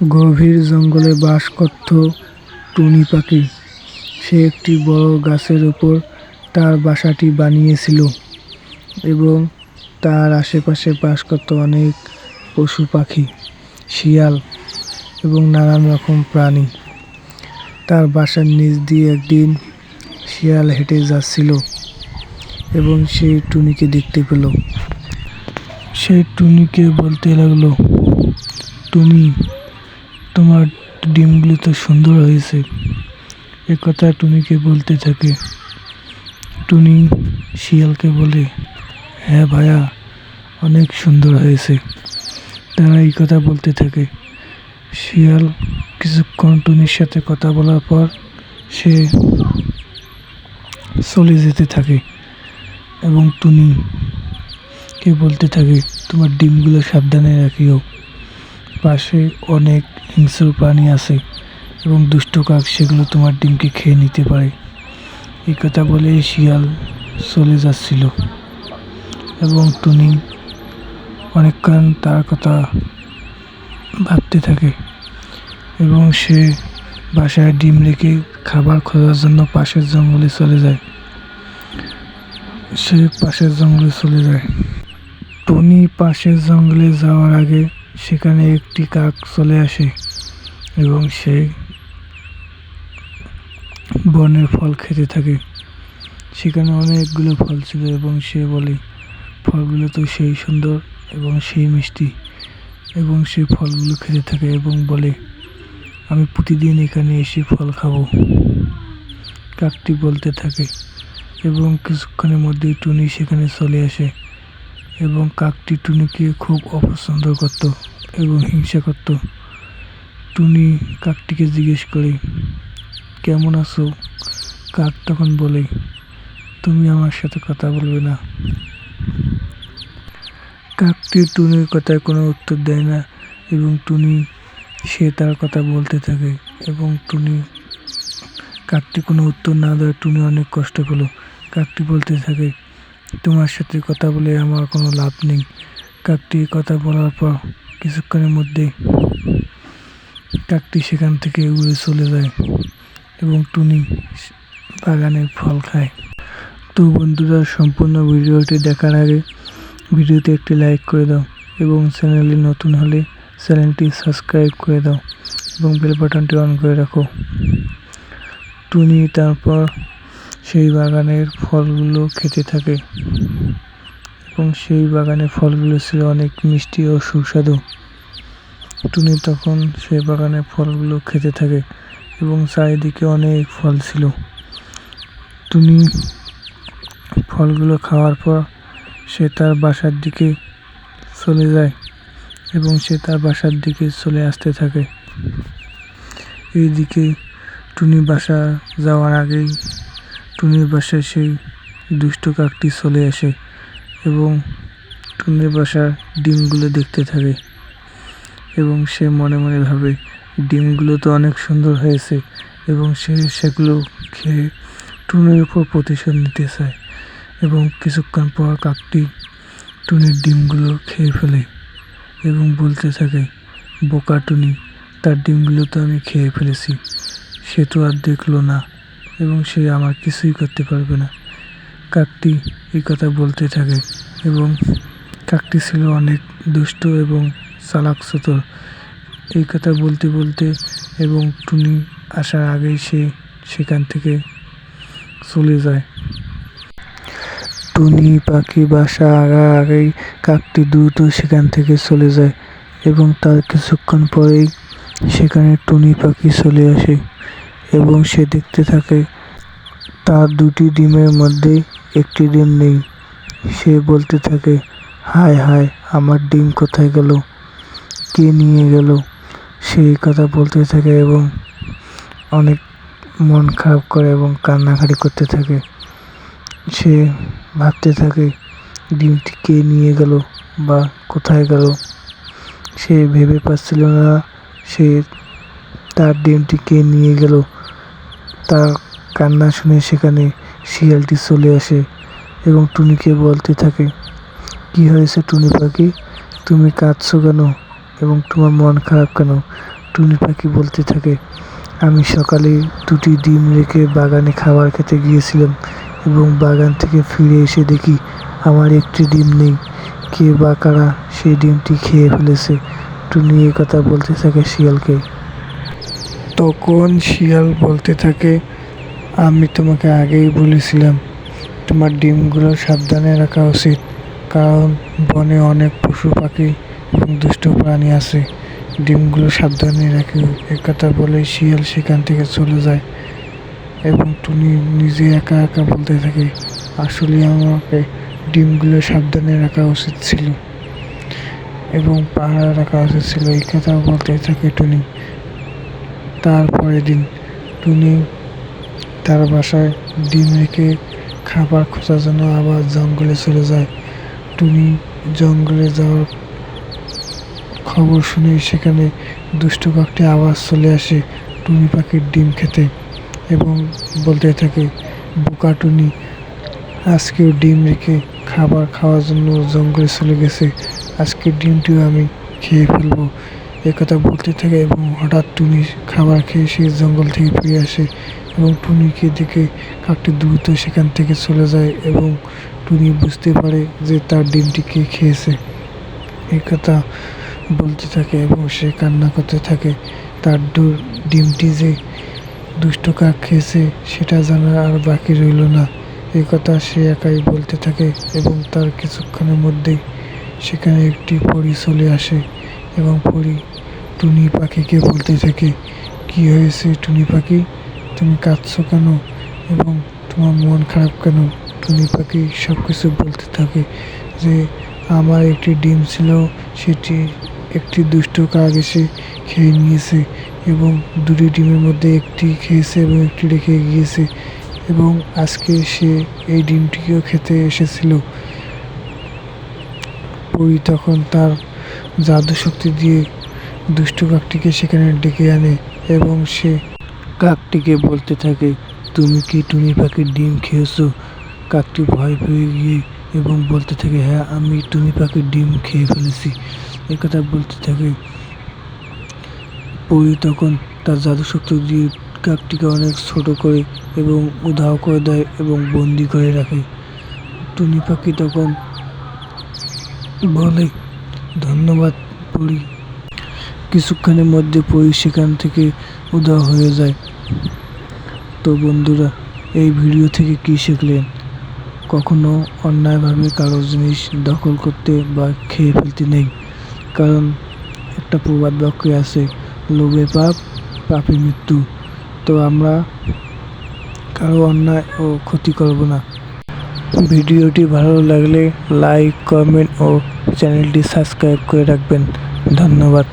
গভীর জঙ্গলে বাস করত টুনি পাখি। সে একটি বড় গাছের উপর তার বাসাটি বানিয়েছিল এবং তার আশেপাশে বাস করত অনেক পশু পাখি, শিয়াল এবং নানান রকম প্রাণী। তার বাসার নিচ দিয়ে একদিন শিয়াল হেঁটে যাচ্ছিল এবং সেই টুনিকে দেখতে পেল। সেই টুনিকে বলতে লাগলো, টুনি, তোমার ডিমগুলি তো সুন্দর হয়েছে। কথা টুনিকে বলতে থাকে। টুনি শিয়ালকে বলে, হ্যাঁ ভাইয়া, অনেক সুন্দর হয়েছে। তারা এই কথা বলতে থাকে। শিয়াল কিছুক্ষণ টুনির সাথে কথা বলার পর সে চলে যেতে থাকে এবং টুনিকে বলতে থাকে, তোমার ডিমগুলো সাবধানে রাখিও। পাশে অনেক হিংস্র প্রাণী আছে এবং দুষ্ট কাক সেগুলো তোমার ডিমকে খেয়ে নিতে পারে। এই কথা বলে শিয়াল চলে যাচ্ছিল এবং টুনি অনেকক্ষণ তার কথা ভাবতে থাকে এবং সে বাসায় ডিম রেখে খাবার খোঁজার জন্য পাশের জঙ্গলে চলে যায়। টুনি পাশের জঙ্গলে যাওয়ার আগে সেখানে একটি কাক চলে আসে এবং সে বনের ফল খেতে থাকে। সেখানে অনেকগুলো ফল ছিল এবং সে বলে, ফলগুলো তো সেই সুন্দর এবং সেই মিষ্টি। এবং সে ফলগুলো খেতে থাকে এবং বলে, আমি প্রতিদিন এখানে এসে ফল খাবো। কাকটি বলতে থাকে এবং কিছুক্ষণের মধ্যেই টুনি সেখানে চলে আসে এবং কাকটি টুনিকে খুব অপছন্দ করত এবং হিংসা করত। টুনি কাকটিকে জিজ্ঞেস করে, কেমন আছো? কাক তখন বলে, তুমি আমার সাথে কথা বলবে না। কাকটি টুনির কথায় কোনো উত্তর দেয় না এবং সে তার কথা বলতে থাকে এবং কাকটি কোনো উত্তর না দেয়। টুনি অনেক কষ্ট পেল। কাকটি বলতে থাকে, তোমার সাথে কথা বলে আমার কোনো লাভ নেই। কাকটি কথা বলার পর কিছুক্ষণের মধ্যে কাকটি সেখান থেকে উড়ে চলে যায় এবং টুনি বাগানের ফল খায়। তো বন্ধুরা, সম্পূর্ণ ভিডিওটি দেখার আগে ভিডিওতে একটি লাইক করে দাও এবং চ্যানেলে নতুন হলে চ্যানেলটি সাবস্ক্রাইব করে দাও এবং বেল বাটনটি অন করে রাখো। টুনি তারপর সেই বাগানের ফলগুলো খেতে থাকে এবং সেই বাগানের ফলগুলো ছিল অনেক মিষ্টি ও সুস্বাদু। টুনি তখন সেই বাগানের ফলগুলো খেতে থাকে এবং চারিদিকে অনেক ফল ছিল। টুনি ফলগুলো খাওয়ার পর সে তার বাসার দিকে চলে যায় এবং সে তার বাসার দিকে চলে আসতে থাকে। এইদিকে টুনি বাসা যাওয়ার আগেই টুনির বাসায় সেই দুষ্ট কাকটি চলে আসে এবং টুনির বাসার ডিমগুলো দেখতে থাকে এবং সে মনে মনে ভাবে, ডিমগুলো তো অনেক সুন্দর হয়েছে এবং সে সেগুলো খেয়ে টুনির উপর প্রতিশোধ নিতে চায় এবং কিছুক্ষণ পর কাকটি টুনির ডিমগুলো খেয়ে ফেলে এবং বলতে থাকে, বোকা টুনি, তার ডিমগুলো তো আমি খেয়ে ফেলেছি, সে তো আর দেখলো না এবং সে আমার কিছুই করতে পারবে না। কাকটি এই কথা বলতে থাকে এবং কাকটি ছিল অনেক দুষ্ট এবং চালাক চতুর। এই কথা বলতে বলতে এবং টুনি আসার আগেই সে সেখান থেকে চলে যায়। টুনি পাখি বাসা আগার আগেই কাকটি দ্রুত সেখান থেকে চলে যায় এবং তার কিছুক্ষণ পরেই সেখানে টুনি পাখি চলে আসে এবং সে দেখতে থাকে তার দুটি ডিমের মধ্যে একটি ডিম নেই। সে বলতে থাকে, হায় হায়, আমার ডিম কোথায় গেল? কে নিয়ে গেল? সে এই কথা বলতে থাকে এবং অনেক মন খারাপ করে এবং কান্নাকাটি করতে থাকে। সে ভাবতে থাকে, ডিমটি কে নিয়ে গেল বা কোথায় গেল। সে ভেবে পাচ্ছিল না সে তার ডিমটি কে নিয়ে গেল। তার কান্না শুনে সেখানে শিয়ালটি চলে আসে এবং টুনিকে বলতে থাকে, কি হয়েছে টুনি পাখি, তুমি কাঁদছো কেন এবং তোমার মন খারাপ কেন? টুনি পাখি বলতে থাকে, আমি সকালে 2টি ডিম রেখে বাগানে খাবার খেতে গিয়েছিলাম এবং বাগান থেকে ফিরে এসে দেখি আমার একটি ডিম নেই। কে বা কারা সেই ডিমটি খেয়ে ফেলেছে। টুনি এ কথা বলতে থাকে শিয়ালকে। তখন শিয়াল বলতে থাকে, আমি তোমাকে আগেই বলেছিলাম তোমার ডিমগুলো সাবধানে রাখা উচিত, কারণ বনে অনেক পশু পাখি এবং দুষ্ট প্রাণী আছে। ডিমগুলো সাবধানে রাখি। কথা বলে শিয়াল সেখান থেকে চলে যায় এবং টুনি নিজে একা একা বলতে থাকে, আসলে আমাকে ডিমগুলো সাবধানে রাখা উচিত ছিল এবং পাহারা রাখা উচিত ছিল। এই কথা বলতে থাকে টুনি। তারপরের দিন টুনি তার বাসায় ডিম রেখে খাবার খোঁজার জন্য আবার জঙ্গলে চলে যায়। টুনি জঙ্গলে যাওয়ার খবর শুনে সেখানে দুষ্ট কাকটি আবার চলে আসে টুনি পাখির ডিম খেতে এবং বলতে থাকে, বোকা টুনি আজকেও ডিম রেখে খাবার খাওয়ার জন্য জঙ্গলে চলে গেছে, আজকের ডিমটিও আমি খেয়ে ফেলবো। একথা বলতে থাকে এবং হঠাৎ টুনি খাবার খেয়ে সেই জঙ্গল থেকে ফিরে আসে এবং টুনিকে দেখে কাকটি দ্রুত সেখান থেকে চলে যায় এবং টুনি বুঝতে পারে যে তার ডিমটি কে খেয়েছে। এই কথা বলতে থাকে এবং সে কান্না করতে থাকে। তার ডিমটি যে দুষ্ট কাক খেয়েছে সেটা জানার আর বাকি রইল না। এই কথা সে একাই বলতে থাকে এবং তার কিছুক্ষণের মধ্যেই সেখানে একটি পরী চলে আসে এবং পরী টুনি পাখিকে বলতে থাকে, কি হয়েছে টুনি পাখি, তুমি কাঁদছো কেন এবং তোমার মন খারাপ কেন? টুনি পাখি সব কিছু বলতে থাকে যে আমার একটি ডিম ছিল, সেটি একটি দুষ্ট কাক এসে খেয়ে নিয়েছে এবং 2টি ডিমের মধ্যে একটি খেয়েছে এবং একটি রেখে গিয়েছে এবং আজকে সে এই ডিমটিকেও খেতে এসেছিল। পরী তখন তার জাদু শক্তি দিয়ে দুষ্ট কাকটিকে সেখানে ডেকে আনে এবং সে কাকটিকে বলতে থাকে, তুমি কি টুনি পাখির ডিম খেয়েছো? কাকটি ভয় পেয়ে গিয়ে এবং বলতে থাকে, হ্যাঁ আমি টুনি পাখির ডিম খেয়ে ফেলেছি। একথা বলতে থাকে। পরী তখন তার জাদু শক্তি দিয়ে কাকটিকে অনেক ছোট করে এবং উধাও করে দেয় এবং বন্দি করে রাখে। টুনি পাখি তখন বলে, ধন্যবাদ পরী। কিছুক্ষণের মধ্যে পরী সেখান থেকে উধাও হয়ে যায়। তো বন্ধুরা, এই ভিডিও থেকে কি শিখলেন? কখনো অন্যায়ভাবে কারো জিনিস দখল করতে বা খেয়ে ফেলতে নেই, কারণ একটা প্রবাদ বাক্য আছে, লোভে পাপ, পাপে মৃত্যু। তো আমরা কারো অন্যায় ও ক্ষতি করব না। ভিডিওটি ভালো লাগলে লাইক, কমেন্ট ও চ্যানেলটি সাবস্ক্রাইব করে রাখবেন। ধন্যবাদ।